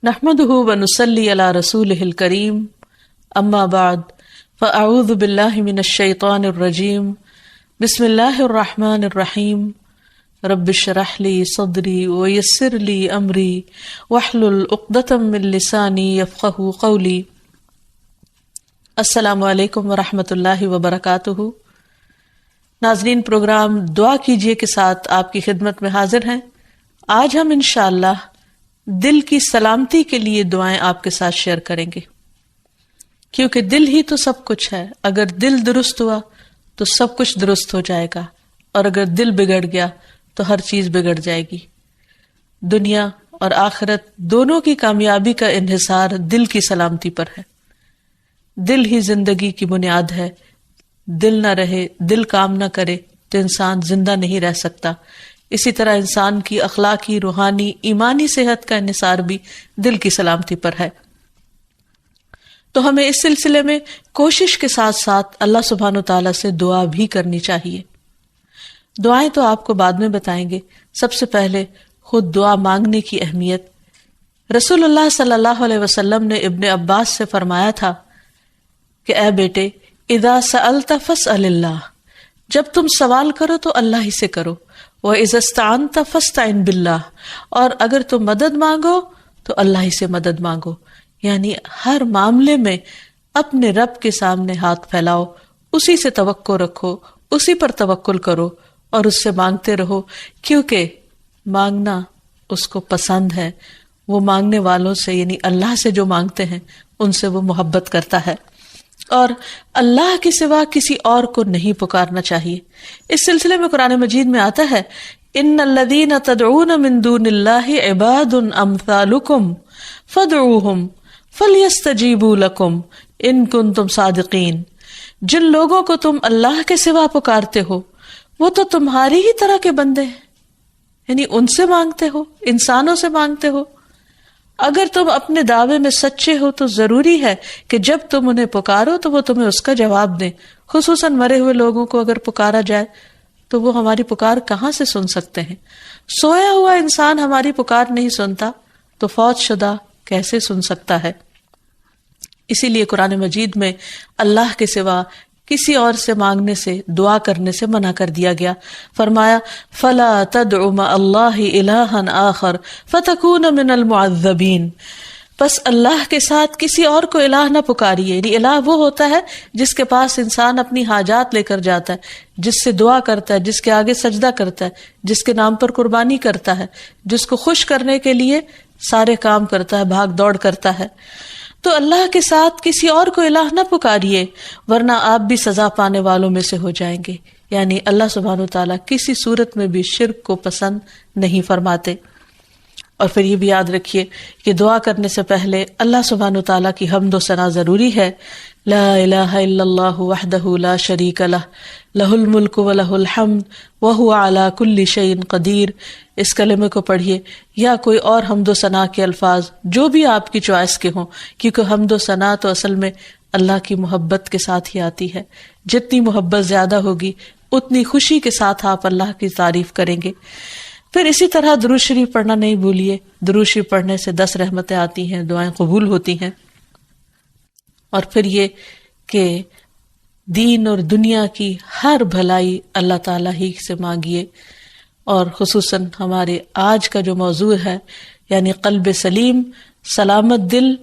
نحمده ونصلي على رسوله الكريم اما بعد فاعوذ بالله من الشيطان الرجيم بسم الله الرحمن الرحيم رب اشرح لي صدري ويسر لي امري واحلل عقدة من لساني يفقهوا قولي۔ السلام علیکم ورحمۃ اللہ وبرکاتہ۔ ناظرین، پروگرام دعا کیجئے کے ساتھ آپ کی خدمت میں حاضر ہیں۔ آج ہم انشاءاللہ دل کی سلامتی کے لیے دعائیں آپ کے ساتھ شیئر کریں گے، کیونکہ دل ہی تو سب کچھ ہے۔ اگر دل درست ہوا تو سب کچھ درست ہو جائے گا، اور اگر دل بگڑ گیا تو ہر چیز بگڑ جائے گی۔ دنیا اور آخرت دونوں کی کامیابی کا انحصار دل کی سلامتی پر ہے۔ دل ہی زندگی کی بنیاد ہے۔ دل نہ رہے، دل کام نہ کرے تو انسان زندہ نہیں رہ سکتا۔ اسی طرح انسان کی اخلاقی، روحانی، ایمانی صحت کا انحصار بھی دل کی سلامتی پر ہے۔ تو ہمیں اس سلسلے میں کوشش کے ساتھ ساتھ اللہ سبحانہ وتعالیٰ سے دعا بھی کرنی چاہیے۔ دعائیں تو آپ کو بعد میں بتائیں گے، سب سے پہلے خود دعا مانگنے کی اہمیت۔ رسول اللہ صلی اللہ علیہ وسلم نے ابن عباس سے فرمایا تھا کہ اے بیٹے، اذا سألت فاسأل اللہ، جب تم سوال کرو تو اللہ ہی سے کرو، وَإِذَا اسْتَعَنْتَ فَاسْتَعِنْ بِاللَّهِ، اور اگر تم مدد مانگو تو اللہ ہی سے مدد مانگو۔ یعنی ہر معاملے میں اپنے رب کے سامنے ہاتھ پھیلاؤ، اسی سے توقع رکھو، اسی پر توکل کرو اور اس سے مانگتے رہو، کیونکہ مانگنا اس کو پسند ہے۔ وہ مانگنے والوں سے، یعنی اللہ سے جو مانگتے ہیں ان سے وہ محبت کرتا ہے، اور اللہ کے سوا کسی اور کو نہیں پکارنا چاہیے۔ اس سلسلے میں قرآن مجید میں آتا ہے، ان الذین تدعون من دون اللہ عباد امثالکم فادعوہم فلیستجیبوا لکم ان کنتم صادقین۔ جن لوگوں کو تم اللہ کے سوا پکارتے ہو وہ تو تمہاری ہی طرح کے بندے ہیں، یعنی ان سے مانگتے ہو، انسانوں سے مانگتے ہو۔ اگر تم اپنے دعوے میں سچے ہو تو ضروری ہے کہ جب تم انہیں پکارو تو وہ تمہیں اس کا جواب دیں۔ خصوصاً مرے ہوئے لوگوں کو اگر پکارا جائے تو وہ ہماری پکار کہاں سے سن سکتے ہیں؟ سویا ہوا انسان ہماری پکار نہیں سنتا تو فوت شدہ کیسے سن سکتا ہے؟ اسی لیے قرآن مجید میں اللہ کے سوا کسی اور سے مانگنے سے، دعا کرنے سے منع کر دیا گیا۔ فرمایا فلا تدع مع اللہ الہا آخر فتکون من المعذبین، بس اللہ کے ساتھ کسی اور کو الہ نہ پکاریے۔ یعنی الہ وہ ہوتا ہے جس کے پاس انسان اپنی حاجات لے کر جاتا ہے، جس سے دعا کرتا ہے، جس کے آگے سجدہ کرتا ہے، جس کے نام پر قربانی کرتا ہے، جس کو خوش کرنے کے لیے سارے کام کرتا ہے، بھاگ دوڑ کرتا ہے۔ تو اللہ کے ساتھ کسی اور کو الہ نہ پکاریے، ورنہ آپ بھی سزا پانے والوں میں سے ہو جائیں گے۔ یعنی اللہ سبحانہ وتعالیٰ کسی صورت میں بھی شرک کو پسند نہیں فرماتے۔ اور پھر یہ بھی یاد رکھیے کہ دعا کرنے سے پہلے اللہ سبحانہ وتعالیٰ کی حمد و ثنا ضروری ہے۔ لا الہ الا اللہ وحدہ لا شریک لہ، لہ الملک و لہ الحمد وہو علی کل شیء قدیر۔ اس کلمے کو پڑھیے یا کوئی اور حمد و ثنا کے الفاظ جو بھی آپ کی چوائس کے ہوں، کیونکہ حمد و ثنا تو اصل میں اللہ کی محبت کے ساتھ ہی آتی ہے۔ جتنی محبت زیادہ ہوگی اتنی خوشی کے ساتھ آپ اللہ کی تعریف کریں گے۔ پھر اسی طرح درود شریف پڑھنا نہیں بھولیے۔ درود شریف پڑھنے سے 10 رحمتیں آتی ہیں، دعائیں قبول ہوتی ہیں۔ اور پھر یہ کہ دین اور دنیا کی ہر بھلائی اللہ تعالیٰ ہی سے مانگیے، اور خصوصاً ہمارے آج کا جو موضوع ہے یعنی قلب سلیم، سلامت دل،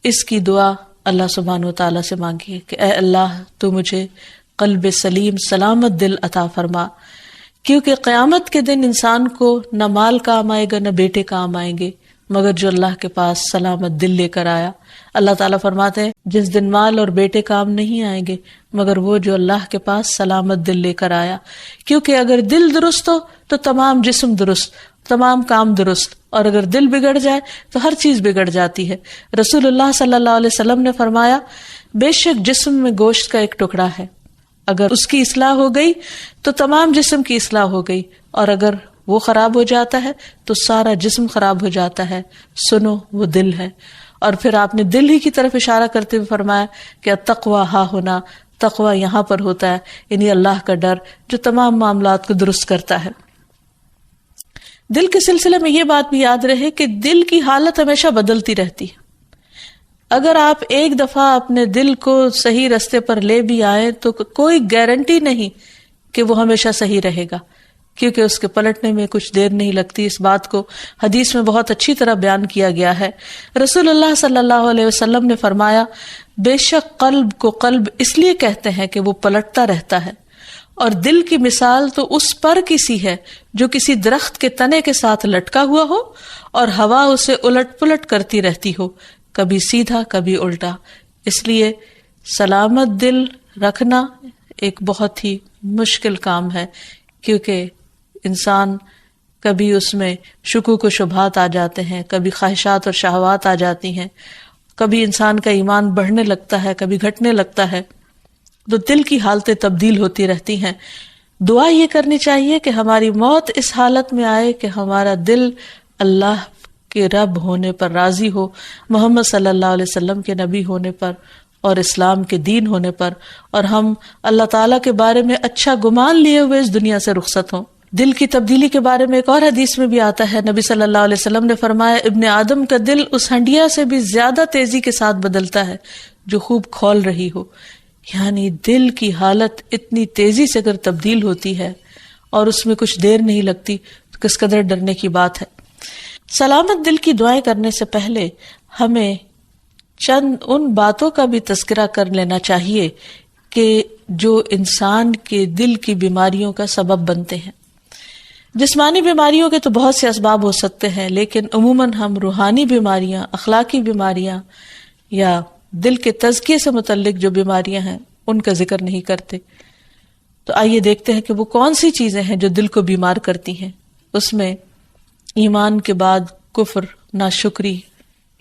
اس کی دعا اللہ سبحانہ وتعالیٰ سے مانگیے کہ اے اللہ تو مجھے قلب سلیم، سلامت دل عطا فرما، کیونکہ قیامت کے دن انسان کو نہ مال کام آئے گا نہ بیٹے کام آئیں گے، مگر جو اللہ کے پاس سلامت دل لے کر آیا۔ اللہ تعالیٰ فرماتے ہیں جس دن مال اور بیٹے کام نہیں آئیں گے مگر وہ جو اللہ کے پاس سلامت دل لے کر آیا، کیونکہ اگر دل درست ہو تو تمام جسم درست، تمام کام درست، اور اگر دل بگڑ جائے تو ہر چیز بگڑ جاتی ہے۔ رسول اللہ صلی اللہ علیہ وسلم نے فرمایا بے شک جسم میں گوشت کا ایک ٹکڑا ہے، اگر اس کی اصلاح ہو گئی تو تمام جسم کی اصلاح ہو گئی، اور اگر وہ خراب ہو جاتا ہے تو سارا جسم خراب ہو جاتا ہے۔ سنو وہ دل ہے۔ اور پھر آپ نے دل ہی کی طرف اشارہ کرتے ہوئے فرمایا کہ التقویٰ ہا ہونا، تقویٰ یہاں پر ہوتا ہے، یعنی اللہ کا ڈر جو تمام معاملات کو درست کرتا ہے۔ دل کے سلسلے میں یہ بات بھی یاد رہے کہ دل کی حالت ہمیشہ بدلتی رہتی ہے. اگر آپ ایک دفعہ اپنے دل کو صحیح رستے پر لے بھی آئے تو کوئی گارنٹی نہیں کہ وہ ہمیشہ صحیح رہے گا، کیونکہ اس کے پلٹنے میں کچھ دیر نہیں لگتی. اس بات کو حدیث میں بہت اچھی طرح بیان کیا گیا ہے. رسول اللہ صلی اللہ علیہ وسلم نے فرمایا، بے شک قلب کو قلب اس لیے کہتے ہیں کہ وہ پلٹتا رہتا ہے، اور دل کی مثال تو اس پر کسی ہے جو کسی درخت کے تنے کے ساتھ لٹکا ہوا ہو اور ہوا اسے الٹ پلٹ کرتی رہتی ہو، کبھی سیدھا کبھی الٹا. اس لیے سلامت دل رکھنا ایک بہت ہی مشکل کام ہے، کیونکہ انسان کبھی اس میں شکوک و شبہات آ جاتے ہیں، کبھی خواہشات اور شہوات آ جاتی ہیں، کبھی انسان کا ایمان بڑھنے لگتا ہے، کبھی گھٹنے لگتا ہے. تو دل کی حالتیں تبدیل ہوتی رہتی ہیں. دعا یہ کرنی چاہیے کہ ہماری موت اس حالت میں آئے کہ ہمارا دل اللہ کے رب ہونے پر راضی ہو، محمد صلی اللہ علیہ وسلم کے نبی ہونے پر اور اسلام کے دین ہونے پر، اور ہم اللہ تعالیٰ کے بارے میں اچھا گمان لیے ہوئے اس دنیا سے رخصت ہوں. دل کی تبدیلی کے بارے میں ایک اور حدیث میں بھی آتا ہے، نبی صلی اللہ علیہ وسلم نے فرمایا، ابن آدم کا دل اس ہنڈیا سے بھی زیادہ تیزی کے ساتھ بدلتا ہے جو خوب کھول رہی ہو. یعنی دل کی حالت اتنی تیزی سے اگر تبدیل ہوتی ہے اور اس میں کچھ دیر نہیں لگتی تو کس قدر ڈرنے کی بات ہے. سلامت دل کی دعائیں کرنے سے پہلے ہمیں چند ان باتوں کا بھی تذکرہ کر لینا چاہیے کہ جو انسان کے دل کی بیماریوں کا سبب بنتے ہیں. جسمانی بیماریوں کے تو بہت سے اسباب ہو سکتے ہیں، لیکن عموماً ہم روحانی بیماریاں، اخلاقی بیماریاں یا دل کے تزکیے سے متعلق جو بیماریاں ہیں ان کا ذکر نہیں کرتے. تو آئیے دیکھتے ہیں کہ وہ کون سی چیزیں ہیں جو دل کو بیمار کرتی ہیں. اس میں ایمان کے بعد کفر، ناشکری،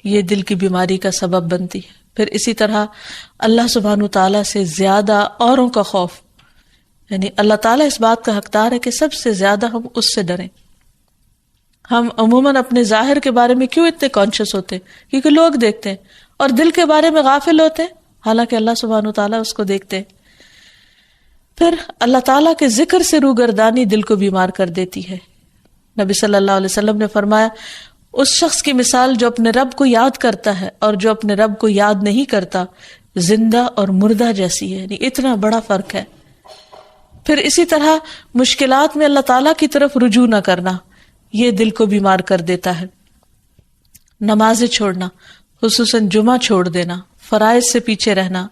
یہ دل کی بیماری کا سبب بنتی ہے. پھر اسی طرح اللہ سبحانہ تعالیٰ سے زیادہ اوروں کا خوف، یعنی اللہ تعالیٰ اس بات کا حقدار ہے کہ سب سے زیادہ ہم اس سے ڈریں. ہم عموماً اپنے ظاہر کے بارے میں کیوں اتنے کانشیس ہوتے ہیں؟ کیونکہ لوگ دیکھتے ہیں، اور دل کے بارے میں غافل ہوتے ہیں، حالانکہ اللہ سبحانہ تعالیٰ اس کو دیکھتے ہیں. پھر اللہ تعالیٰ کے ذکر سے روگردانی دل کو بیمار کر دیتی ہے. نبی صلی اللہ علیہ وسلم نے فرمایا، اس شخص کی مثال جو اپنے رب کو یاد کرتا ہے اور جو اپنے رب کو یاد نہیں کرتا زندہ اور مردہ جیسی ہے. یعنی اتنا بڑا فرق ہے. پھر اسی طرح مشکلات میں اللہ تعالیٰ کی طرف رجوع نہ کرنا، یہ دل کو بیمار کر دیتا ہے. نمازیں چھوڑنا، خصوصاً جمعہ چھوڑ دینا، فرائض سے پیچھے رہنا.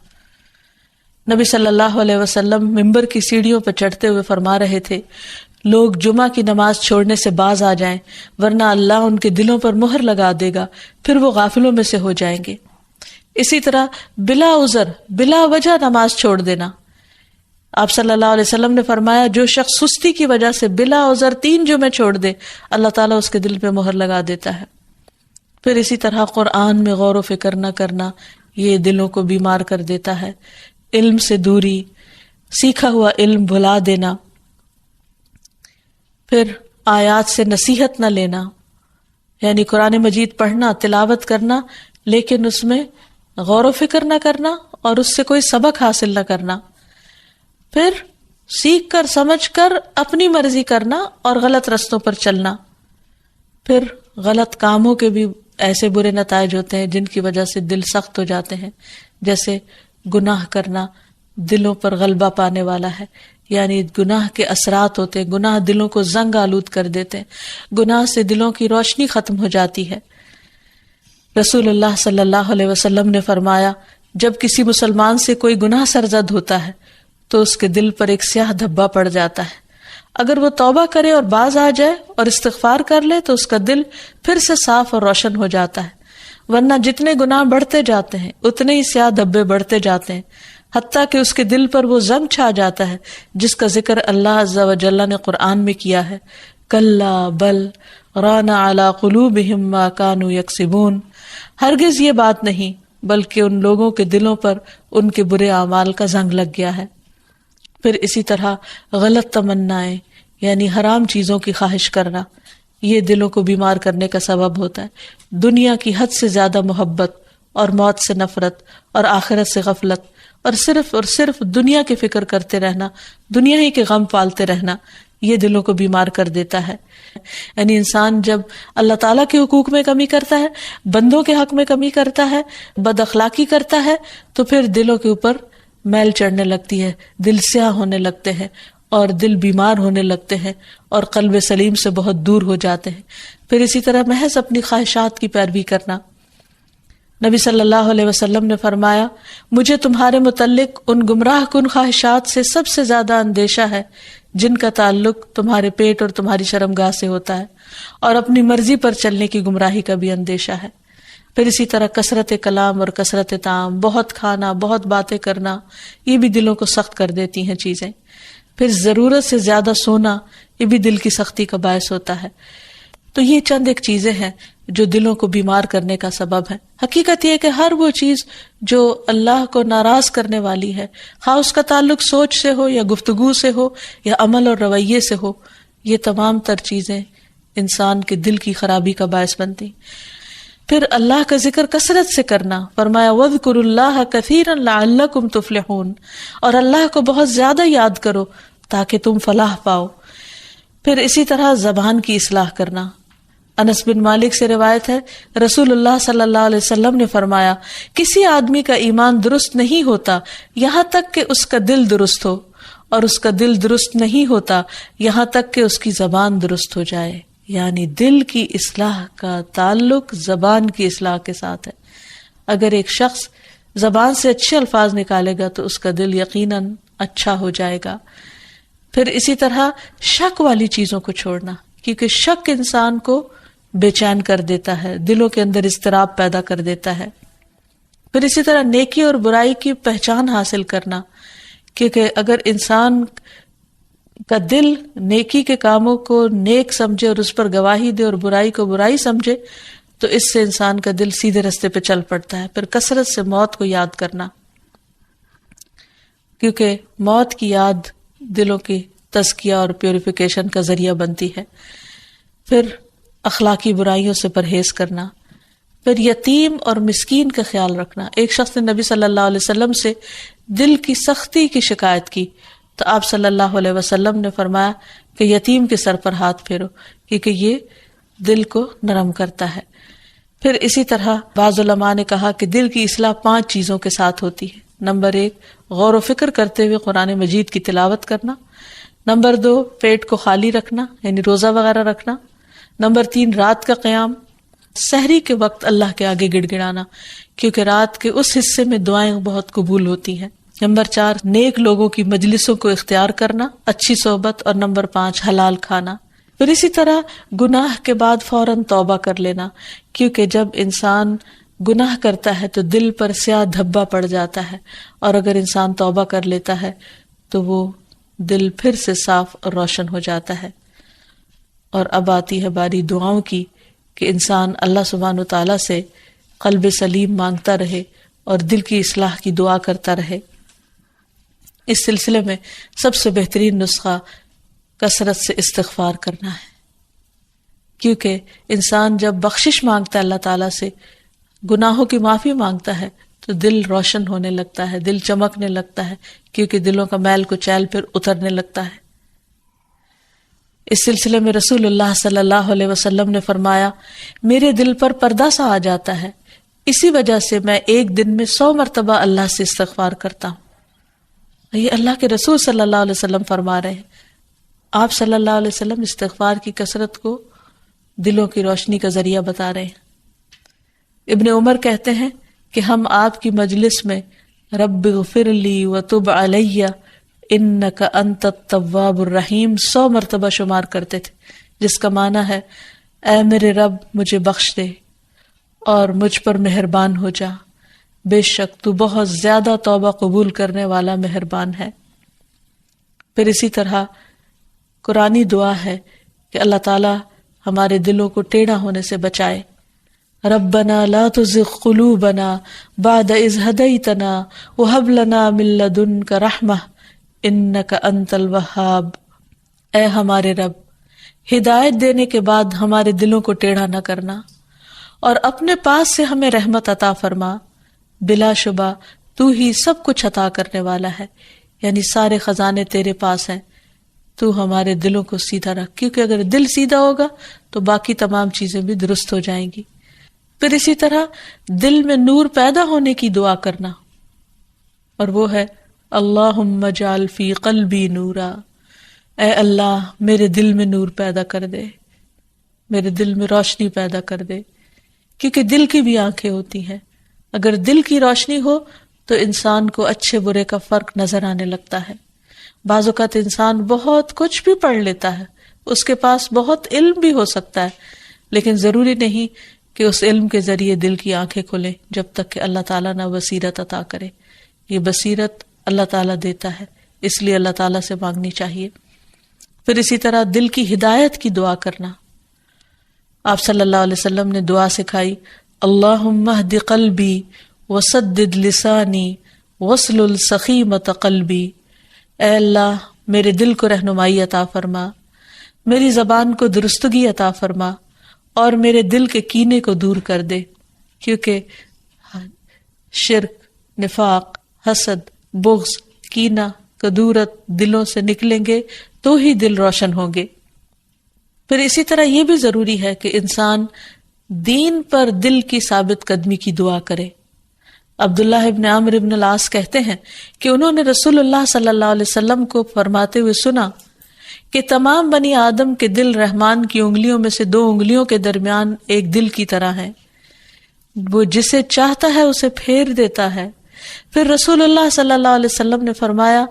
نبی صلی اللہ علیہ وسلم منبر کی سیڑھیوں پر چڑھتے ہوئے فرما رہے تھے، لوگ جمعہ کی نماز چھوڑنے سے باز آ جائیں، ورنہ اللہ ان کے دلوں پر مہر لگا دے گا، پھر وہ غافلوں میں سے ہو جائیں گے. اسی طرح بلا عذر، بلا وجہ نماز چھوڑ دینا. آپ صلی اللہ علیہ وسلم نے فرمایا، جو شخص سستی کی وجہ سے بلا عذر 3 جمعے چھوڑ دے، اللہ تعالیٰ اس کے دل پہ مہر لگا دیتا ہے. پھر اسی طرح قرآن میں غور و فکر نہ کرنا، یہ دلوں کو بیمار کر دیتا ہے. علم سے دوری، سیکھا ہوا علم بھلا دینا. پھر آیات سے نصیحت نہ لینا، یعنی قرآن مجید پڑھنا، تلاوت کرنا، لیکن اس میں غور و فکر نہ کرنا اور اس سے کوئی سبق حاصل نہ کرنا. پھر سیکھ کر سمجھ کر اپنی مرضی کرنا اور غلط رستوں پر چلنا. پھر غلط کاموں کے بھی ایسے برے نتائج ہوتے ہیں جن کی وجہ سے دل سخت ہو جاتے ہیں، جیسے گناہ کرنا دلوں پر غلبہ پانے والا ہے. یعنی گناہ کے اثرات ہوتے ہیں، گناہ دلوں کو زنگ آلود کر دیتے ہیں، گناہ سے دلوں کی روشنی ختم ہو جاتی ہے. رسول اللہ صلی اللہ علیہ وسلم نے فرمایا، جب کسی مسلمان سے کوئی گناہ سرزد ہوتا ہے تو اس کے دل پر ایک سیاہ دھبا پڑ جاتا ہے. اگر وہ توبہ کرے اور باز آ جائے اور استغفار کر لے تو اس کا دل پھر سے صاف اور روشن ہو جاتا ہے. ورنہ جتنے گناہ بڑھتے جاتے ہیں اتنے ہی سیاہ دھبے بڑھتے جاتے ہیں، حتیٰ کہ اس کے دل پر وہ زنگ چھا جاتا ہے جس کا ذکر اللہ عز و جل نے قرآن میں کیا ہے. کلا بل ران علی قلوبہم ما کانوا یکسبون. ہرگز یہ بات نہیں، بلکہ ان لوگوں کے دلوں پر ان کے برے اعمال کا زنگ لگ گیا ہے. پھر اسی طرح غلط تمنائیں، یعنی حرام چیزوں کی خواہش کرنا، یہ دلوں کو بیمار کرنے کا سبب ہوتا ہے. دنیا کی حد سے زیادہ محبت اور موت سے نفرت اور آخرت سے غفلت اور صرف دنیا کی فکر کرتے رہنا، دنیا ہی کے غم پالتے رہنا، یہ دلوں کو بیمار کر دیتا ہے. یعنی انسان جب اللہ تعالیٰ کے حقوق میں کمی کرتا ہے، بندوں کے حق میں کمی کرتا ہے، بد اخلاقی کرتا ہے، تو پھر دلوں کے اوپر میل چڑھنے لگتی ہے، دل سیاہ ہونے لگتے ہیں اور دل بیمار ہونے لگتے ہیں اور قلب سلیم سے بہت دور ہو جاتے ہیں. پھر اسی طرح محض اپنی خواہشات کی پیروی کرنا. نبی صلی اللہ علیہ وسلم نے فرمایا، مجھے تمہارے متعلق ان گمراہ کن خواہشات سے سب سے زیادہ اندیشہ ہے جن کا تعلق تمہارے پیٹ اور تمہاری شرمگاہ سے ہوتا ہے، اور اپنی مرضی پر چلنے کی گمراہی کا بھی اندیشہ ہے. پھر اسی طرح کثرت کلام اور کثرت طعام، بہت کھانا، بہت باتیں کرنا، یہ بھی دلوں کو سخت کر دیتی ہیں چیزیں. پھر ضرورت سے زیادہ سونا، یہ بھی دل کی سختی کا باعث ہوتا ہے. تو یہ چند ایک چیزیں ہیں جو دلوں کو بیمار کرنے کا سبب ہے. حقیقت یہ ہے کہ ہر وہ چیز جو اللہ کو ناراض کرنے والی ہے، خواہ اس کا تعلق سوچ سے ہو یا گفتگو سے ہو یا عمل اور رویے سے ہو، یہ تمام تر چیزیں انسان کے دل کی خرابی کا باعث بنتی. پھر اللہ کا ذکر کثرت سے کرنا. فرمایا وَاذْكُرُوا اللَّهَ كَثِيرًا لَعَلَّكُمْ تُفْلِحُونَ، اور اللہ کو بہت زیادہ یاد کرو تاکہ تم فلاح پاؤ. پھر اسی طرح زبان کی اصلاح کرنا. انس بن مالک سے روایت ہے، رسول اللہ صلی اللہ علیہ وسلم نے فرمایا، کسی آدمی کا ایمان درست نہیں ہوتا یہاں تک کہ اس کا دل درست ہو، اور اس کا دل درست نہیں ہوتا یہاں تک کہ اس کی زبان درست ہو جائے. یعنی دل کی اصلاح کا تعلق زبان کی اصلاح کے ساتھ ہے. اگر ایک شخص زبان سے اچھے الفاظ نکالے گا تو اس کا دل یقیناً اچھا ہو جائے گا. پھر اسی طرح شک والی چیزوں کو چھوڑنا، کیونکہ شک انسان کو بے چین کر دیتا ہے، دلوں کے اندر اضطراب پیدا کر دیتا ہے. پھر اسی طرح نیکی اور برائی کی پہچان حاصل کرنا، کیونکہ اگر انسان کا دل نیکی کے کاموں کو نیک سمجھے اور اس پر گواہی دے اور برائی کو برائی سمجھے تو اس سے انسان کا دل سیدھے رستے پہ چل پڑتا ہے. پھر کثرت سے موت کو یاد کرنا، کیونکہ موت کی یاد دلوں کی تزکیہ اور پیوریفیکیشن کا ذریعہ بنتی ہے. پھر اخلاقی برائیوں سے پرہیز کرنا. پھر یتیم اور مسکین کا خیال رکھنا. ایک شخص نے نبی صلی اللہ علیہ وسلم سے دل کی سختی کی شکایت کی تو آپ صلی اللہ علیہ وسلم نے فرمایا کہ یتیم کے سر پر ہاتھ پھیرو، کیونکہ یہ دل کو نرم کرتا ہے. پھر اسی طرح بعض علماء نے کہا کہ دل کی اصلاح 5 چیزوں کے ساتھ ہوتی ہے. نمبر 1 غور و فکر کرتے ہوئے قرآن مجید کی تلاوت کرنا. نمبر 2 پیٹ کو خالی رکھنا، یعنی روزہ وغیرہ رکھنا. نمبر 3 رات کا قیام، سحری کے وقت اللہ کے آگے گڑ گڑانا، کیونکہ رات کے اس حصے میں دعائیں بہت قبول ہوتی ہیں. نمبر 4 نیک لوگوں کی مجلسوں کو اختیار کرنا، اچھی صحبت. اور نمبر 5 حلال کھانا. پھر اسی طرح گناہ کے بعد فوراً توبہ کر لینا، کیونکہ جب انسان گناہ کرتا ہے تو دل پر سیاہ دھبا پڑ جاتا ہے، اور اگر انسان توبہ کر لیتا ہے تو وہ دل پھر سے صاف اور روشن ہو جاتا ہے. اور اب آتی ہے باری دعاؤں کی کہ انسان اللہ سبحانہ وتعالیٰ سے قلب سلیم مانگتا رہے اور دل کی اصلاح کی دعا کرتا رہے. اس سلسلے میں سب سے بہترین نسخہ کثرت سے استغفار کرنا ہے، کیونکہ انسان جب بخشش مانگتا ہے اللہ تعالیٰ سے، گناہوں کی معافی مانگتا ہے تو دل روشن ہونے لگتا ہے، دل چمکنے لگتا ہے، کیونکہ دلوں کا میل کچیل پھر اترنے لگتا ہے. اس سلسلے میں رسول اللہ صلی اللہ علیہ وسلم نے فرمایا، میرے دل پر پردہ سا آ جاتا ہے، اسی وجہ سے میں ایک دن میں 100 مرتبہ اللہ سے استغفار کرتا ہوں. یہ اللہ کے رسول صلی اللہ علیہ وسلم فرما رہے ہیں. آپ صلی اللہ علیہ وسلم استغفار کی کثرت کو دلوں کی روشنی کا ذریعہ بتا رہے ہیں. ابن عمر کہتے ہیں کہ ہم آپ کی مجلس میں رب اغفر لی وتب علی انک انت التواب الرحیم 100 مرتبہ شمار کرتے تھے، جس کا معنی ہے اے میرے رب مجھے بخش دے اور مجھ پر مہربان ہو جا، بے شک تو بہت زیادہ توبہ قبول کرنے والا مہربان ہے. پھر اسی طرح قرآنی دعا ہے کہ اللہ تعالی ہمارے دلوں کو ٹیڑھا ہونے سے بچائے. ربنا لا تزغ قلوبنا بعد اذ هديتنا وهب لنا من لدنك رحمة انك انت الوهاب. اے ہمارے رب، ہدایت دینے کے بعد ہمارے دلوں کو ٹیڑھا نہ کرنا اور اپنے پاس سے ہمیں رحمت عطا فرما، بلا شبہ تو ہی سب کچھ عطا کرنے والا ہے، یعنی سارے خزانے تیرے پاس ہیں، تو ہمارے دلوں کو سیدھا رکھ، کیونکہ اگر دل سیدھا ہوگا تو باقی تمام چیزیں بھی درست ہو جائیں گی۔ پھر اسی طرح دل میں نور پیدا ہونے کی دعا کرنا، اور وہ ہے اللہم اجعل فی قلبی نورا، اے اللہ میرے دل میں نور پیدا کر دے، میرے دل میں روشنی پیدا کر دے، کیونکہ دل کی بھی آنکھیں ہوتی ہیں۔ اگر دل کی روشنی ہو تو انسان کو اچھے برے کا فرق نظر آنے لگتا ہے۔ بعض اوقات انسان بہت کچھ بھی پڑھ لیتا ہے، اس کے پاس بہت علم بھی ہو سکتا ہے، لیکن ضروری نہیں کہ اس علم کے ذریعے دل کی آنکھیں کھلیں جب تک کہ اللہ تعالیٰ نہ بصیرت عطا کرے۔ یہ بصیرت اللہ تعالیٰ دیتا ہے، اس لیے اللہ تعالیٰ سے مانگنی چاہیے۔ پھر اسی طرح دل کی ہدایت کی دعا کرنا۔ آپ صلی اللہ علیہ وسلم نے دعا سکھائی، اللہم اہد قلبی وسدد لسانی واسلل سخیمۃ قلبی، اے اللہ میرے دل کو رہنمائی عطا فرما، میری زبان کو درستگی عطا فرما، اور میرے دل کے کینے کو دور کر دے، کیونکہ شرک، نفاق، حسد، بغض، کینہ، کدورت دلوں سے نکلیں گے تو ہی دل روشن ہوں گے۔ پھر اسی طرح یہ بھی ضروری ہے کہ انسان دین پر دل کی ثابت قدمی کی دعا کرے۔ عبداللہ ابن عمرو ابن العاص کہتے ہیں کہ انہوں نے رسول اللہ صلی اللہ علیہ وسلم کو فرماتے ہوئے سنا کہ تمام بنی آدم کے دل رحمان کی انگلیوں میں سے 2 انگلیوں کے درمیان ایک دل کی طرح ہیں، وہ جسے چاہتا ہے اسے پھیر دیتا ہے۔ پھر رسول اللہ صلی اللہ علیہ وسلم نے فرمایا،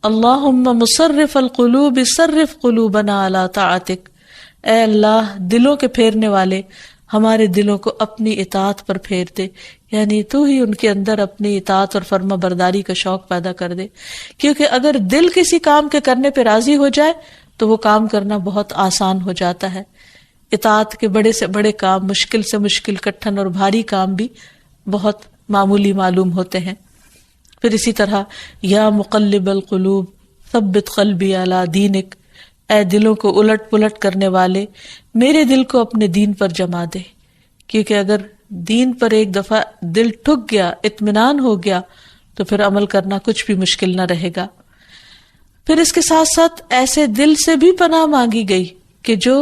اللہم مصرف القلوب صرف قلوبنا علی طاعتک، اے اللہ دلوں کے پھیرنے والے ہمارے دلوں کو اپنی اطاعت پر پھیر دے، یعنی تو ہی ان کے اندر اپنی اطاعت اور فرما برداری کا شوق پیدا کر دے، کیونکہ اگر دل کسی کام کے کرنے پہ راضی ہو جائے تو وہ کام کرنا بہت آسان ہو جاتا ہے۔ اطاعت کے بڑے سے بڑے کام، مشکل سے مشکل، کٹھن اور بھاری کام بھی بہت معمولی معلوم ہوتے ہیں۔ پھر اسی طرح یا مقلب القلوب ثبت قلبی علی دینک، اے دلوں کو الٹ پلٹ کرنے والے میرے دل کو اپنے دین پر جما دے، کیونکہ اگر دین پر ایک دفعہ دل ٹھک گیا، اطمینان ہو گیا، تو پھر عمل کرنا کچھ بھی مشکل نہ رہے گا۔ پھر اس کے ساتھ ساتھ ایسے دل سے بھی پناہ مانگی گئی کہ جو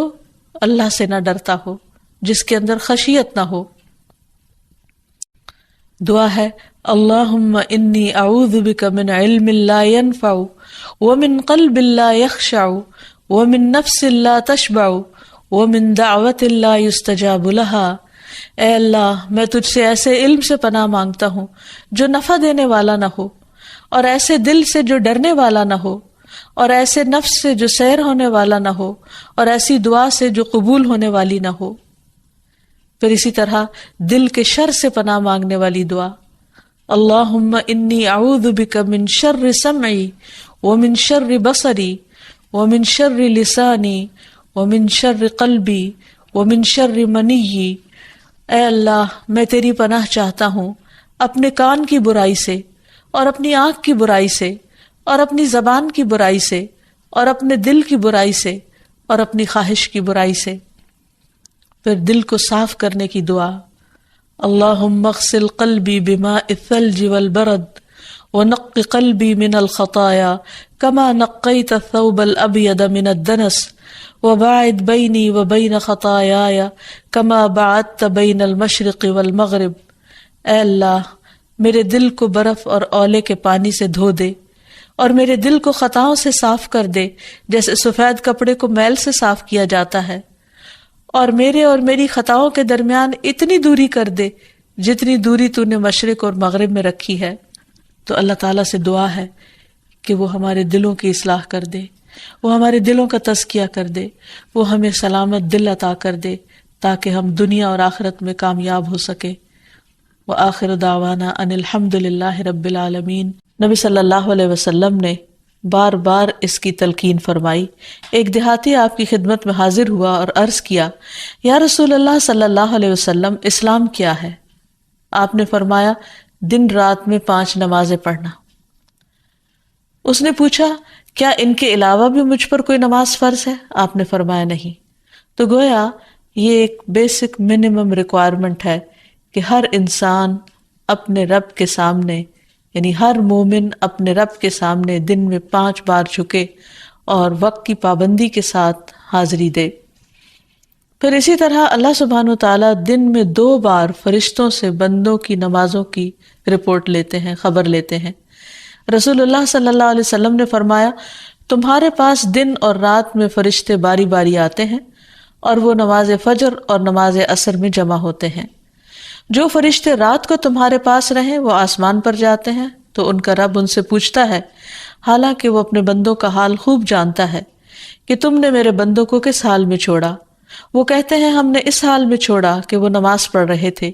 اللہ سے نہ ڈرتا ہو، جس کے اندر خشیت نہ ہو۔ دعا ہے اللہم انی اعوذ بک من علم لا ينفع ومن قلب لا يخشع ومن نفس لا تشبع ومن دعوت لا يستجاب لها، اے اللہ میں تجھ سے ایسے علم سے پناہ مانگتا ہوں جو نفع دینے والا نہ ہو، اور ایسے دل سے جو ڈرنے والا نہ ہو، اور ایسے نفس سے جو سیر ہونے والا نہ ہو، اور ایسی دعا سے جو قبول ہونے والی نہ ہو۔ پھر اسی طرح دل کے شر سے پناہ مانگنے والی دعا، اللہم انی اعوذ بک من شر سمعی ومن شر بصری ومن شر لسانی ومن شر قلبی ومن شر منی، اے اللہ میں تیری پناہ چاہتا ہوں اپنے کان کی برائی سے، اور اپنی آنکھ کی برائی سے، اور اپنی زبان کی برائی سے، اور اپنے دل کی برائی سے، اور اپنی خواہش کی برائی سے۔ پھر دل کو صاف کرنے کی دعا، اللہم اغسل قلبی بماء الثلج والبرد ونق قلبی من الخطایا کما نقیت الثوب الابید من الدنس وباعد بینی وبین خطایایا کما باعدت بین المشرق والمغرب، اے اللہ میرے دل کو برف اور اولے کے پانی سے دھو دے، اور میرے دل کو خطاؤں سے صاف کر دے جیسے سفید کپڑے کو میل سے صاف کیا جاتا ہے، اور میرے اور میری خطاؤں کے درمیان اتنی دوری کر دے جتنی دوری تو نے مشرق اور مغرب میں رکھی ہے۔ تو اللہ تعالیٰ سے دعا ہے کہ وہ ہمارے دلوں کی اصلاح کر دے، وہ ہمارے دلوں کا تزکیہ کر دے، وہ ہمیں سلامت دل عطا کر دے تاکہ ہم دنیا اور آخرت میں کامیاب ہو سکے۔ وآخر دعوانا ان الحمد للہ رب العالمین۔ نبی صلی اللہ علیہ وسلم نے بار بار اس کی تلقین فرمائی۔ ایک دیہاتی آپ کی خدمت میں حاضر ہوا اور عرض کیا، یا رسول اللہ صلی اللہ علیہ وسلم اسلام کیا ہے؟ آپ نے فرمایا، دن رات میں 5 نمازیں پڑھنا۔ اس نے پوچھا، کیا ان کے علاوہ بھی مجھ پر کوئی نماز فرض ہے؟ آپ نے فرمایا نہیں۔ تو گویا یہ ایک بیسک منیمم ریکوائرمنٹ ہے کہ ہر انسان اپنے رب کے سامنے، یعنی ہر مومن اپنے رب کے سامنے دن میں 5 بار جھکے اور وقت کی پابندی کے ساتھ حاضری دے۔ پھر اسی طرح اللہ سبحانہ وتعالیٰ دن میں 2 بار فرشتوں سے بندوں کی نمازوں کی رپورٹ لیتے ہیں، خبر لیتے ہیں۔ رسول اللہ صلی اللہ علیہ وسلم نے فرمایا، تمہارے پاس دن اور رات میں فرشتے باری باری آتے ہیں اور وہ نماز فجر اور نماز عصر میں جمع ہوتے ہیں۔ جو فرشتے رات کو تمہارے پاس رہیں وہ آسمان پر جاتے ہیں تو ان کا رب ان سے پوچھتا ہے، حالانکہ وہ اپنے بندوں کا حال خوب جانتا ہے، کہ تم نے میرے بندوں کو کس حال میں چھوڑا؟ وہ کہتے ہیں، ہم نے اس حال میں چھوڑا کہ وہ نماز پڑھ رہے تھے،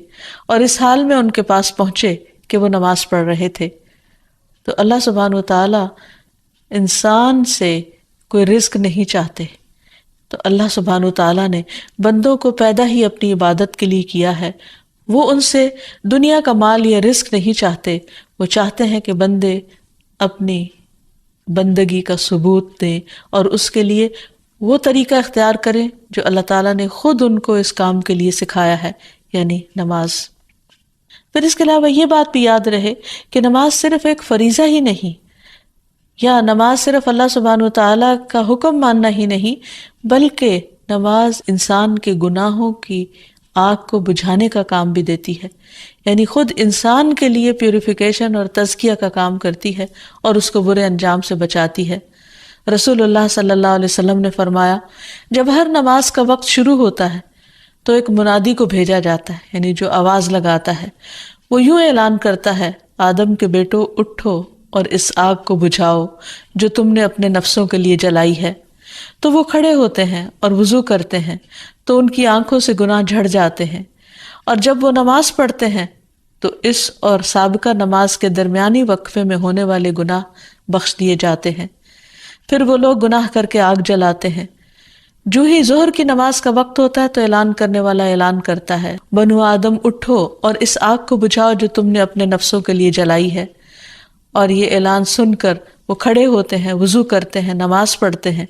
اور اس حال میں ان کے پاس پہنچے کہ وہ نماز پڑھ رہے تھے۔ تو اللہ سبحانہ وتعالیٰ انسان سے کوئی رزق نہیں چاہتے، تو اللہ سبحانہ وتعالیٰ نے بندوں کو پیدا ہی اپنی عبادت کے لیے کیا ہے۔ وہ ان سے دنیا کا مال یا رزق نہیں چاہتے، وہ چاہتے ہیں کہ بندے اپنی بندگی کا ثبوت دیں اور اس کے لیے وہ طریقہ اختیار کریں جو اللہ تعالیٰ نے خود ان کو اس کام کے لیے سکھایا ہے، یعنی نماز۔ پھر اس کے علاوہ یہ بات بھی یاد رہے کہ نماز صرف ایک فریضہ ہی نہیں، یا نماز صرف اللہ سبحانہ وتعالیٰ کا حکم ماننا ہی نہیں، بلکہ نماز انسان کے گناہوں کی آگ کو بجھانے کا کام بھی دیتی ہے، یعنی خود انسان کے لیے پیوریفیکیشن اور تزکیہ کا کام کرتی ہے اور اس کو برے انجام سے بچاتی ہے۔ رسول اللہ صلی اللہ علیہ وسلم نے فرمایا، جب ہر نماز کا وقت شروع ہوتا ہے تو ایک منادی کو بھیجا جاتا ہے، یعنی جو آواز لگاتا ہے، وہ یوں اعلان کرتا ہے، آدم کے بیٹو اٹھو اور اس آگ کو بجھاؤ جو تم نے اپنے نفسوں کے لیے جلائی ہے۔ تو وہ کھڑے ہوتے ہیں اور وضو کرتے ہیں تو ان کی آنکھوں سے گناہ جھڑ جاتے ہیں، اور جب وہ نماز پڑھتے ہیں تو اس اور سابقہ نماز کے درمیانی وقفے میں ہونے والے گناہ بخش دیے جاتے ہیں۔ پھر وہ لوگ گناہ کر کے آگ جلاتے ہیں۔ جو ہی ظہر کی نماز کا وقت ہوتا ہے تو اعلان کرنے والا اعلان کرتا ہے، بنو آدم اٹھو اور اس آگ کو بجھاؤ جو تم نے اپنے نفسوں کے لیے جلائی ہے۔ اور یہ اعلان سن کر وہ کھڑے ہوتے ہیں، وضو کرتے ہیں، نماز پڑھتے ہیں،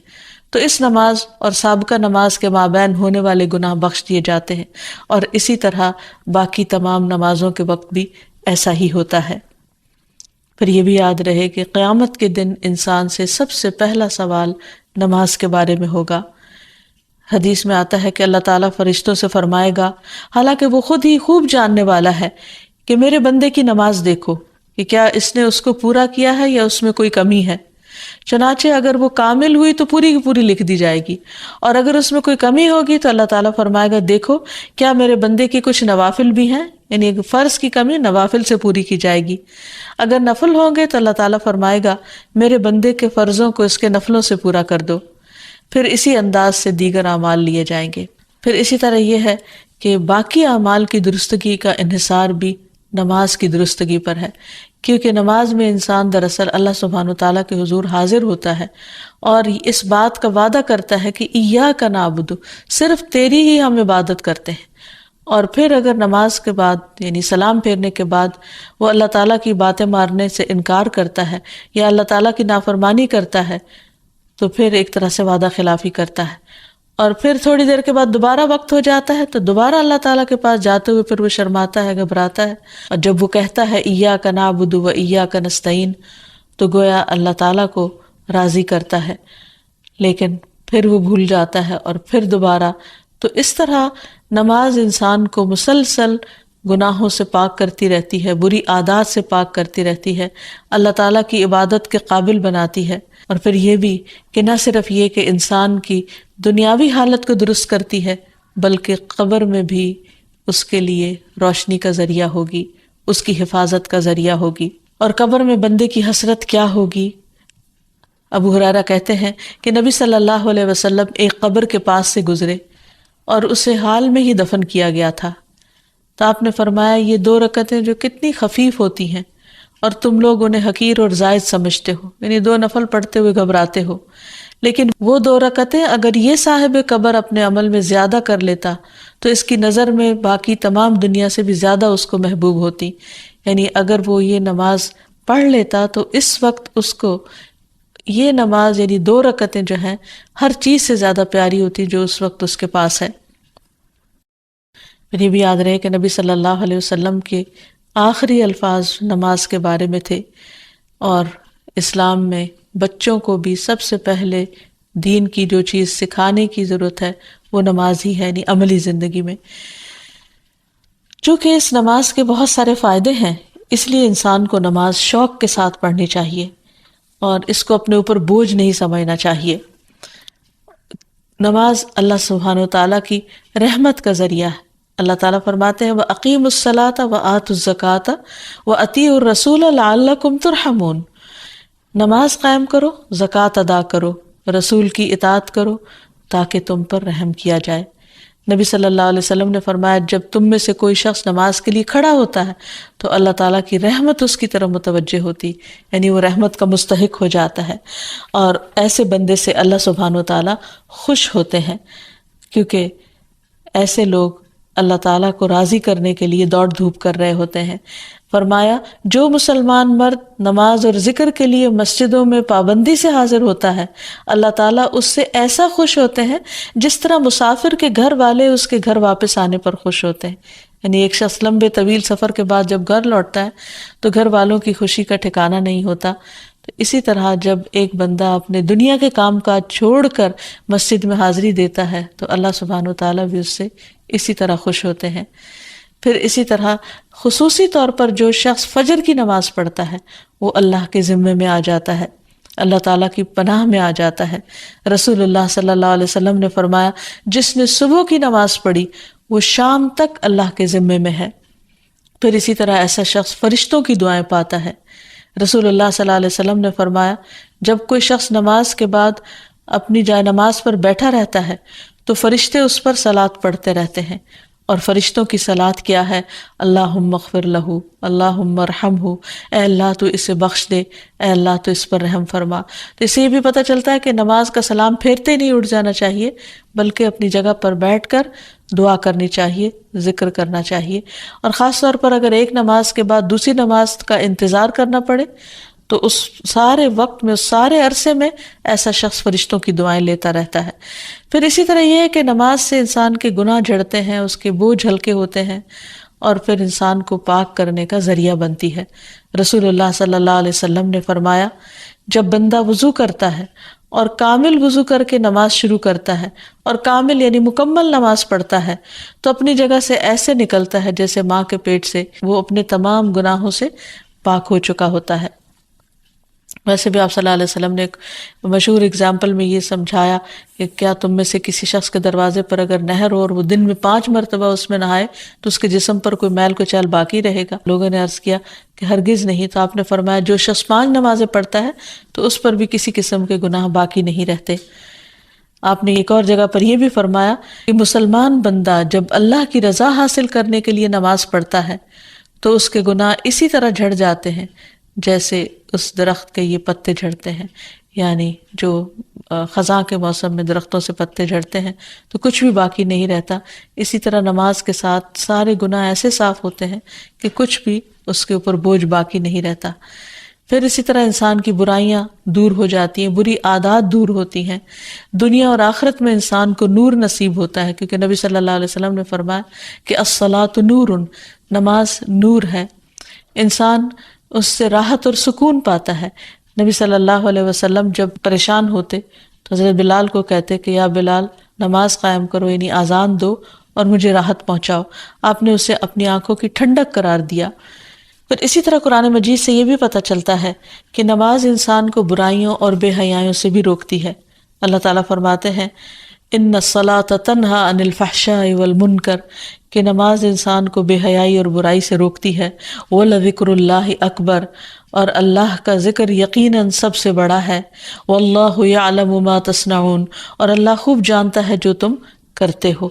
تو اس نماز اور سابقہ نماز کے مابین ہونے والے گناہ بخش دیے جاتے ہیں، اور اسی طرح باقی تمام نمازوں کے وقت بھی ایسا ہی ہوتا ہے۔ پھر یہ بھی یاد رہے کہ قیامت کے دن انسان سے سب سے پہلا سوال نماز کے بارے میں ہوگا۔ حدیث میں آتا ہے کہ اللہ تعالیٰ فرشتوں سے فرمائے گا، حالانکہ وہ خود ہی خوب جاننے والا ہے، کہ میرے بندے کی نماز دیکھو کہ کیا اس نے اس کو پورا کیا ہے یا اس میں کوئی کمی ہے۔ چنانچہ اگر وہ کامل ہوئی تو پوری کی پوری لکھ دی جائے گی، اور اگر اس میں کوئی کمی ہوگی تو اللہ تعالیٰ فرمائے گا، دیکھو کیا میرے بندے کی کچھ نوافل بھی ہیں، یعنی ایک فرض کی کمی نوافل سے پوری کی جائے گی۔ اگر نفل ہوں گے تو اللہ تعالیٰ فرمائے گا، میرے بندے کے فرضوں کو اس کے نفلوں سے پورا کر دو۔ پھر اسی انداز سے دیگر اعمال لیے جائیں گے۔ پھر اسی طرح یہ ہے کہ باقی اعمال کی درستگی کا انحصار بھی نماز کی درستگی پر ہے، کیونکہ نماز میں انسان دراصل اللہ سبحانہ وتعالیٰ کے حضور حاضر ہوتا ہے اور اس بات کا وعدہ کرتا ہے کہ ایاک نعبد، صرف تیری ہی ہم عبادت کرتے ہیں۔ اور پھر اگر نماز کے بعد یعنی سلام پھیرنے کے بعد وہ اللہ تعالیٰ کی باتیں ماننے سے انکار کرتا ہے یا اللہ تعالیٰ کی نافرمانی کرتا ہے تو پھر ایک طرح سے وعدہ خلافی کرتا ہے، اور پھر تھوڑی دیر کے بعد دوبارہ وقت ہو جاتا ہے تو دوبارہ اللہ تعالیٰ کے پاس جاتے ہوئے پھر وہ شرماتا ہے، گھبراتا ہے، اور جب وہ کہتا ہے ایاک نعبد و ایاک نستعین تو گویا اللہ تعالیٰ کو راضی کرتا ہے، لیکن پھر وہ بھول جاتا ہے اور پھر دوبارہ۔ تو اس طرح نماز انسان کو مسلسل گناہوں سے پاک کرتی رہتی ہے، بری عادات سے پاک کرتی رہتی ہے، اللہ تعالیٰ کی عبادت کے قابل بناتی ہے، اور پھر یہ بھی کہ نہ صرف یہ کہ انسان کی دنیاوی حالت کو درست کرتی ہے بلکہ قبر میں بھی اس کے لیے روشنی کا ذریعہ ہوگی، اس کی حفاظت کا ذریعہ ہوگی۔ اور قبر میں بندے کی حسرت کیا ہوگی؟ ابو ہریرہ کہتے ہیں کہ نبی صلی اللہ علیہ وسلم ایک قبر کے پاس سے گزرے اور اسے حال میں ہی دفن کیا گیا تھا، تو آپ نے فرمایا، یہ 2 رکعتیں جو کتنی خفیف ہوتی ہیں اور تم لوگ انہیں حقیر اور زائد سمجھتے ہو، یعنی 2 نفل پڑھتے ہوئے گھبراتے ہو، لیکن وہ 2 رکعتیں اگر یہ صاحب قبر اپنے عمل میں زیادہ کر لیتا تو اس کی نظر میں باقی تمام دنیا سے بھی زیادہ اس کو محبوب ہوتی، یعنی اگر وہ یہ نماز پڑھ لیتا تو اس وقت اس کو یہ نماز یعنی 2 رکعتیں جو ہیں ہر چیز سے زیادہ پیاری ہوتی جو اس وقت اس کے پاس ہے۔ یہ بھی یاد رہے کہ نبی صلی اللہ علیہ وسلم کے آخری الفاظ نماز کے بارے میں تھے، اور اسلام میں بچوں کو بھی سب سے پہلے دین کی جو چیز سکھانے کی ضرورت ہے وہ نماز ہی ہے، یعنی عملی زندگی میں. چونکہ اس نماز کے بہت سارے فائدے ہیں، اس لیے انسان کو نماز شوق کے ساتھ پڑھنی چاہیے اور اس کو اپنے اوپر بوجھ نہیں سمجھنا چاہیے. نماز اللہ سبحانہ و تعالیٰ کی رحمت کا ذریعہ ہے. اللہ تعالیٰ فرماتے ہیں وَأَقِيمُوا الصَّلَاةَ وَآتُوا الزَّكَاةَ وَأَطِيعُوا الرَّسُولَ لَعَلَّكُمْ تُرْحَمُونَ. نماز قائم کرو، زکوٰۃ ادا کرو، رسول کی اطاعت کرو تاکہ تم پر رحم کیا جائے. نبی صلی اللہ علیہ وسلم نے فرمایا جب تم میں سے کوئی شخص نماز کے لیے کھڑا ہوتا ہے تو اللہ تعالیٰ کی رحمت اس کی طرف متوجہ ہوتی، یعنی وہ رحمت کا مستحق ہو جاتا ہے، اور ایسے بندے سے اللہ سبحانہ و تعالیٰ خوش ہوتے ہیں، کیونکہ ایسے لوگ اللہ تعالیٰ کو راضی کرنے کے لیے دوڑ دھوپ کر رہے ہوتے ہیں. فرمایا جو مسلمان مرد نماز اور ذکر کے لیے مسجدوں میں پابندی سے حاضر ہوتا ہے اللہ تعالیٰ اس سے ایسا خوش ہوتے ہیں جس طرح مسافر کے گھر والے اس کے گھر واپس آنے پر خوش ہوتے ہیں. یعنی ایک شخص لمبے طویل سفر کے بعد جب گھر لوٹتا ہے تو گھر والوں کی خوشی کا ٹھکانہ نہیں ہوتا. تو اسی طرح جب ایک بندہ اپنے دنیا کے کام کاج چھوڑ کر مسجد میں حاضری دیتا ہے تو اللہ سبحانہ و تعالیٰ بھی اس سے اسی طرح خوش ہوتے ہیں. پھر اسی طرح خصوصی طور پر جو شخص فجر کی نماز پڑھتا ہے وہ اللہ کے ذمے میں آ جاتا ہے، اللہ تعالیٰ کی پناہ میں آ جاتا ہے. رسول اللہ صلی اللہ علیہ وسلم نے فرمایا جس نے صبح کی نماز پڑھی وہ شام تک اللہ کے ذمے میں ہے. پھر اسی طرح ایسا شخص فرشتوں کی دعائیں پاتا ہے. رسول اللہ صلی اللہ علیہ وسلم نے فرمایا جب کوئی شخص نماز کے بعد اپنی جائے نماز پر بیٹھا رہتا ہے تو فرشتے اس پر صلات پڑھتے رہتے ہیں. اور فرشتوں کی صلات کیا ہے؟ اللہم اغفر لہ، اللہم ارحمہ، اے اللہ تو اسے بخش دے، اے اللہ تو اس پر رحم فرما. تو اسے یہ بھی پتہ چلتا ہے کہ نماز کا سلام پھیرتے نہیں اٹھ جانا چاہیے، بلکہ اپنی جگہ پر بیٹھ کر دعا کرنی چاہیے، ذکر کرنا چاہیے. اور خاص طور پر اگر ایک نماز کے بعد دوسری نماز کا انتظار کرنا پڑے تو اس سارے وقت میں، اس سارے عرصے میں ایسا شخص فرشتوں کی دعائیں لیتا رہتا ہے. پھر اسی طرح یہ ہے کہ نماز سے انسان کے گناہ جھڑتے ہیں، اس کے بوجھ ہلکے ہوتے ہیں، اور پھر انسان کو پاک کرنے کا ذریعہ بنتی ہے. رسول اللہ صلی اللہ علیہ وسلم نے فرمایا جب بندہ وضو کرتا ہے اور کامل وضو کر کے نماز شروع کرتا ہے اور کامل یعنی مکمل نماز پڑھتا ہے تو اپنی جگہ سے ایسے نکلتا ہے جیسے ماں کے پیٹ سے وہ اپنے تمام گناہوں سے پاک ہو چکا ہوتا ہے. ویسے بھی آپ صلی اللہ علیہ وسلم نے ایک مشہور اگزامپل میں یہ سمجھایا کہ کیا تم میں سے کسی شخص کے دروازے پر اگر نہر ہو اور وہ دن میں 5 مرتبہ اس میں نہائے تو اس کے جسم پر کوئی میل کچیل باقی رہے گا؟ لوگوں نے عرض کیا کہ ہرگز نہیں. تو آپ نے فرمایا جو شخص 5 نمازیں پڑھتا ہے تو اس پر بھی کسی قسم کے گناہ باقی نہیں رہتے. آپ نے ایک اور جگہ پر یہ بھی فرمایا کہ مسلمان بندہ جب اللہ کی رضا حاصل کرنے کے لیے نماز پڑھتا ہے تو اس کے گناہ اسی طرح جھڑ جاتے ہیں جیسے اس درخت کے یہ پتے جھڑتے ہیں. یعنی جو خزاں کے موسم میں درختوں سے پتے جھڑتے ہیں تو کچھ بھی باقی نہیں رہتا. اسی طرح نماز کے ساتھ سارے گناہ ایسے صاف ہوتے ہیں کہ کچھ بھی اس کے اوپر بوجھ باقی نہیں رہتا. پھر اسی طرح انسان کی برائیاں دور ہو جاتی ہیں، بری عادات دور ہوتی ہیں. دنیا اور آخرت میں انسان کو نور نصیب ہوتا ہے، کیونکہ نبی صلی اللہ علیہ وسلم نے فرمایا کہ الصلاۃ نور، نماز نور ہے. انسان اس سے راحت اور سکون پاتا ہے. نبی صلی اللہ علیہ وسلم جب پریشان ہوتے تو حضرت بلال کو کہتے کہ یا بلال نماز قائم کرو، یعنی اذان دو اور مجھے راحت پہنچاؤ. آپ نے اسے اپنی آنکھوں کی ٹھنڈک قرار دیا. پھر اسی طرح قرآن مجید سے یہ بھی پتہ چلتا ہے کہ نماز انسان کو برائیوں اور بے حیائیوں سے بھی روکتی ہے. اللہ تعالیٰ فرماتے ہیں ان الصلاۃ تنہی عن الفحشاء والمنکر، کہ نماز انسان کو بے حیائی اور برائی سے روکتی ہے. وَلَذِكْرُ اللَّهِ اکبر، اور اللہ کا ذکر یقیناً سب سے بڑا ہے. وَاللَّهُ يَعْلَمُ مَا تَصْنَعُونَ، اور اللہ خوب جانتا ہے جو تم کرتے ہو.